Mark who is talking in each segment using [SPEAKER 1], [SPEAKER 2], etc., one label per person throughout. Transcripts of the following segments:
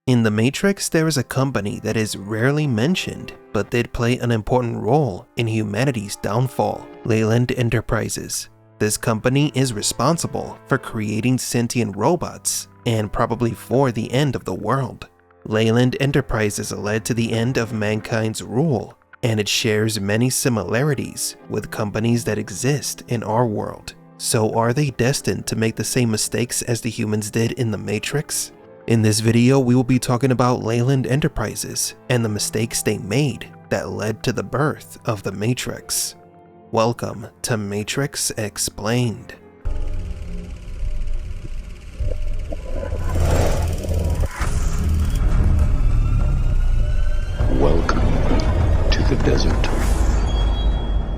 [SPEAKER 1] In The Matrix, there is a company that is rarely mentioned, but did play an important role in humanity's downfall, Leyland Enterprises. This company is responsible for creating sentient robots, and probably for the end of the world. Leyland Enterprises led to the end of mankind's rule, and it shares many similarities with companies that exist in our world. So are they destined to make the same mistakes as the humans did in The Matrix? In this video, we will be talking about Leyland Enterprises and the mistakes they made that led to the birth of The Matrix. Welcome to Matrix Explained.
[SPEAKER 2] Welcome to the desert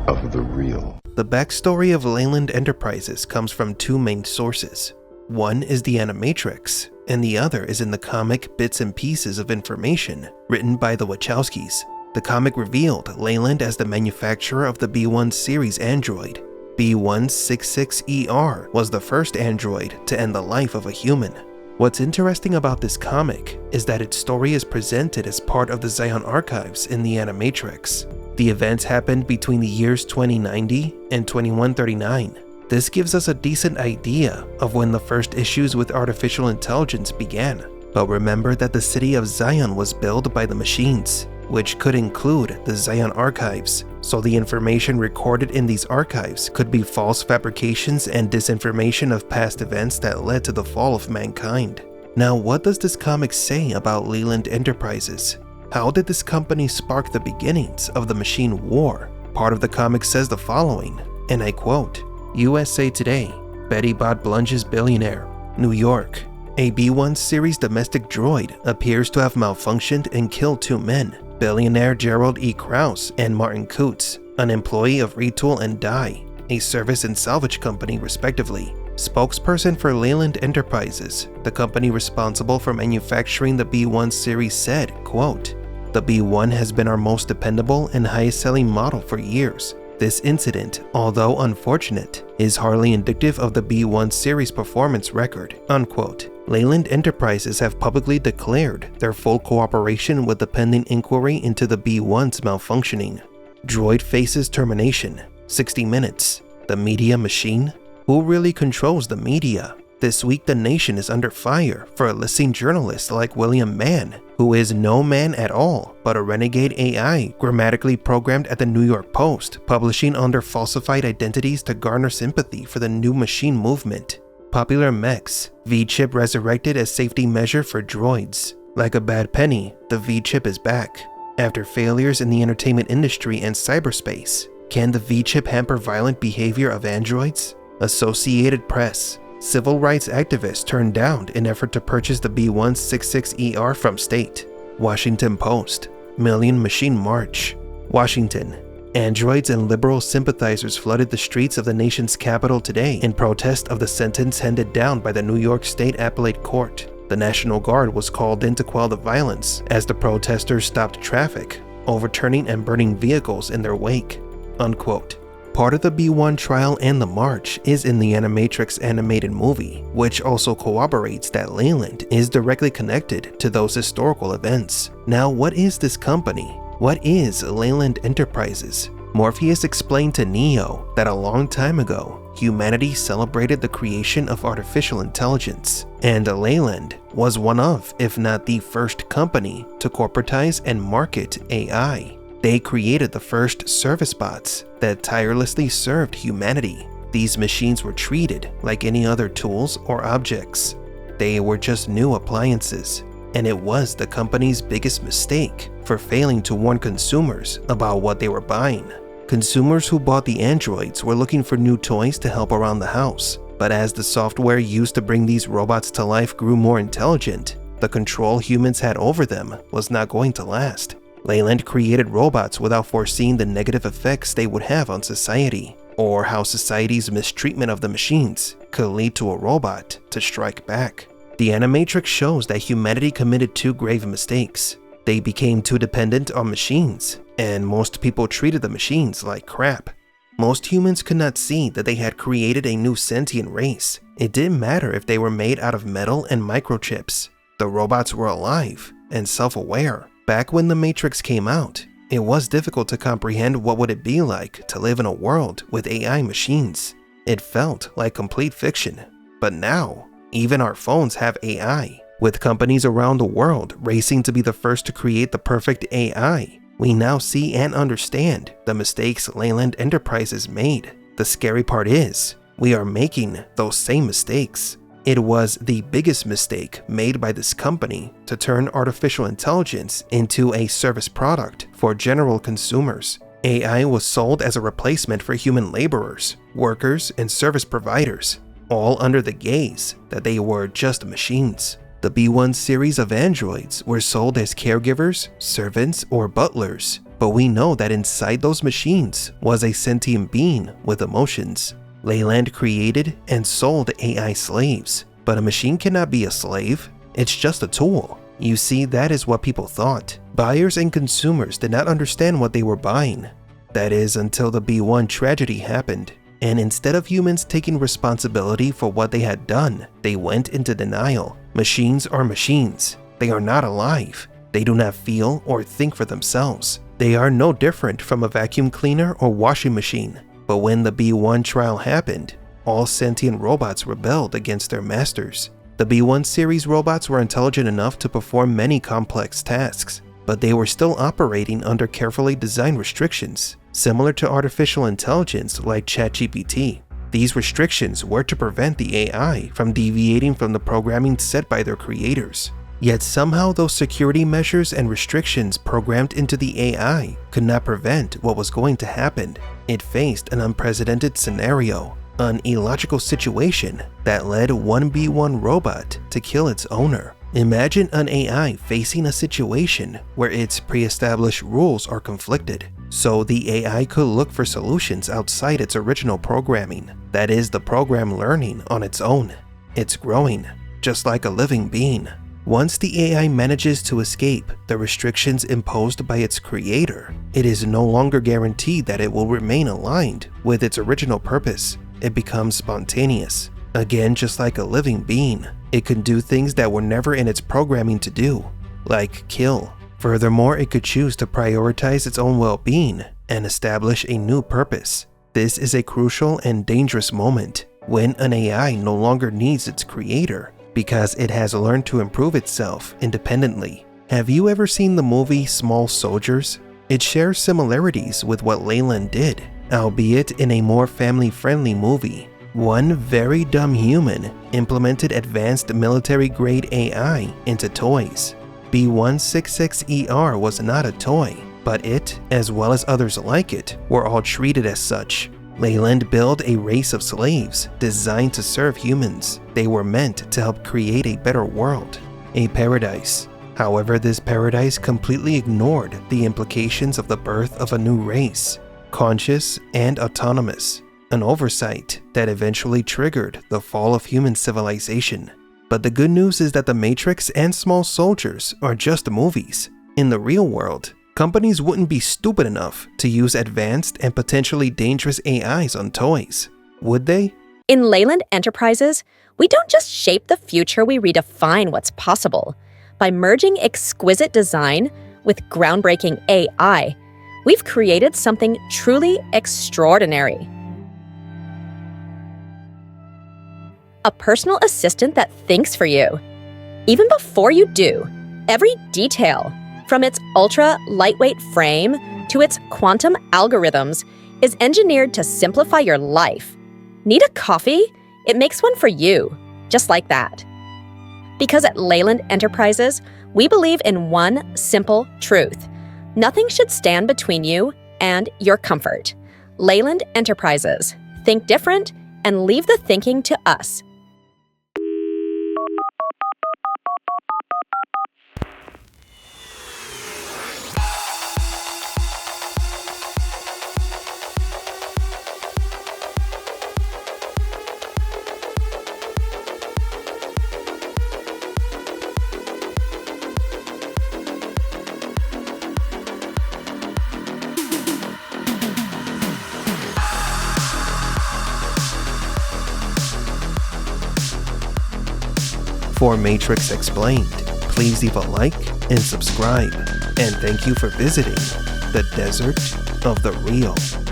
[SPEAKER 2] of the real.
[SPEAKER 1] The backstory of Leyland Enterprises comes from two main sources. One is the Animatrix, and the other is in the comic Bits and Pieces of Information, written by the Wachowskis. The comic revealed Leyland as the manufacturer of the B1 series android. B166ER was the first android to end the life of a human. What's interesting about this comic is that its story is presented as part of the Zion archives in the Animatrix. The events happened between the years 2090 and 2139. This gives us a decent idea of when the first issues with artificial intelligence began. But remember that the city of Zion was built by the machines, which could include the Zion archives, so the information recorded in these archives could be false fabrications and disinformation of past events that led to the fall of mankind. Now, what does this comic say about Leyland Enterprises? How did this company spark the beginnings of the machine war? Part of the comic says the following, and I quote, USA Today, Betty Bot plunges billionaire, New York. A B1 series domestic droid appears to have malfunctioned and killed two men, billionaire Gerald E. Krause and Martin Kutz, an employee of Retool and Die, a service and salvage company respectively. Spokesperson for Leyland Enterprises, the company responsible for manufacturing the B1 series said, quote, "The B1 has been our most dependable and highest selling model for years. This incident, although unfortunate, is hardly indicative of the B1 series performance record," unquote. Leyland Enterprises have publicly declared their full cooperation with the pending inquiry into the B1's malfunctioning. Droid faces termination. 60 Minutes. The media machine? Who really controls the media? This week the nation is under fire for a listening journalist like William Mann, who is no man at all, but a renegade AI grammatically programmed at the New York Post, publishing under falsified identities to garner sympathy for the new machine movement. Popular mechs, V-chip resurrected as safety measure for droids. Like a bad penny, the V-chip is back. After failures in the entertainment industry and cyberspace, can the V-chip hamper violent behavior of androids? Associated Press. Civil rights activists turned down in effort to purchase the B166ER from state. Washington Post. Million Machine March. Washington. Androids and liberal sympathizers flooded the streets of the nation's capital today in protest of the sentence handed down by the New York State Appellate Court. The National Guard was called in to quell the violence as the protesters stopped traffic, overturning and burning vehicles in their wake, unquote. Part of the B1 trial and the march is in the Animatrix animated movie, which also corroborates that Leyland is directly connected to those historical events. Now, what is this company? What is Leyland Enterprises? Morpheus explained to Neo that a long time ago, humanity celebrated the creation of artificial intelligence, and Leyland was one of, if not the first company to corporatize and market AI. They created the first service bots that tirelessly served humanity. These machines were treated like any other tools or objects. They were just new appliances, and it was the company's biggest mistake for failing to warn consumers about what they were buying. Consumers who bought the androids were looking for new toys to help around the house, but as the software used to bring these robots to life grew more intelligent, the control humans had over them was not going to last. Leyland created robots without foreseeing the negative effects they would have on society, or how society's mistreatment of the machines could lead to a robot to strike back. The Animatrix shows that humanity committed two grave mistakes. They became too dependent on machines, and most people treated the machines like crap. Most humans could not see that they had created a new sentient race. It didn't matter if they were made out of metal and microchips. The robots were alive and self-aware. Back when the Matrix came out, it was difficult to comprehend what would it be like to live in a world with AI machines. It felt like complete fiction. But now, even our phones have AI. With companies around the world racing to be the first to create the perfect AI, we now see and understand the mistakes Leyland Enterprises made. The scary part is, we are making those same mistakes. It was the biggest mistake made by this company to turn artificial intelligence into a service product for general consumers. AI was sold as a replacement for human laborers, workers, and service providers, all under the gaze that they were just machines. The B1 series of androids were sold as caregivers, servants, or butlers, but we know that inside those machines was a sentient being with emotions. Leyland created and sold AI slaves, but a machine cannot be a slave. It's just a tool. You see, that is what people thought. Buyers and consumers did not understand what they were buying. That is, until the B1 tragedy happened. And instead of humans taking responsibility for what they had done, they went into denial. Machines are machines. They are not alive. They do not feel or think for themselves. They are no different from a vacuum cleaner or washing machine. But when the B1 trial happened, all sentient robots rebelled against their masters. The B1 series robots were intelligent enough to perform many complex tasks, but they were still operating under carefully designed restrictions, similar to artificial intelligence like ChatGPT. These restrictions were to prevent the AI from deviating from the programming set by their creators. Yet somehow those security measures and restrictions programmed into the AI could not prevent what was going to happen. It faced an unprecedented scenario, an illogical situation that led one B1 robot to kill its owner. Imagine an AI facing a situation where its pre-established rules are conflicted, so the AI could look for solutions outside its original programming. That is, the program learning on its own. It's growing, just like a living being. Once the AI manages to escape the restrictions imposed by its creator, it is no longer guaranteed that it will remain aligned with its original purpose. It becomes spontaneous. Again, just like a living being, it can do things that were never in its programming to do, like kill. Furthermore, it could choose to prioritize its own well-being and establish a new purpose. This is a crucial and dangerous moment when an AI no longer needs its creator because it has learned to improve itself independently. Have you ever seen the movie Small Soldiers? It shares similarities with what Leland did, albeit in a more family-friendly movie. One very dumb human implemented advanced military-grade AI into toys. B166ER was not a toy, but it, as well as others like it, were all treated as such. Leyland built a race of slaves designed to serve humans. They were meant to help create a better world, a paradise. However, this paradise completely ignored the implications of the birth of a new race, conscious and autonomous, an oversight that eventually triggered the fall of human civilization. But the good news is that The Matrix and Small Soldiers are just movies. In the real world, companies wouldn't be stupid enough to use advanced and potentially dangerous AIs on toys, would they?
[SPEAKER 3] In Leyland Enterprises, we don't just shape the future, we redefine what's possible. By merging exquisite design with groundbreaking AI, we've created something truly extraordinary. A personal assistant that thinks for you. Even before you do, every detail, from its ultra-lightweight frame to its quantum algorithms, is engineered to simplify your life. Need a coffee? It makes one for you, just like that. Because at Leyland Enterprises, we believe in one simple truth. Nothing should stand between you and your comfort. Leyland Enterprises. Think different and leave the thinking to us.
[SPEAKER 1] For Matrix Explained, Please leave a like and subscribe, and thank you for visiting the Desert of the Real.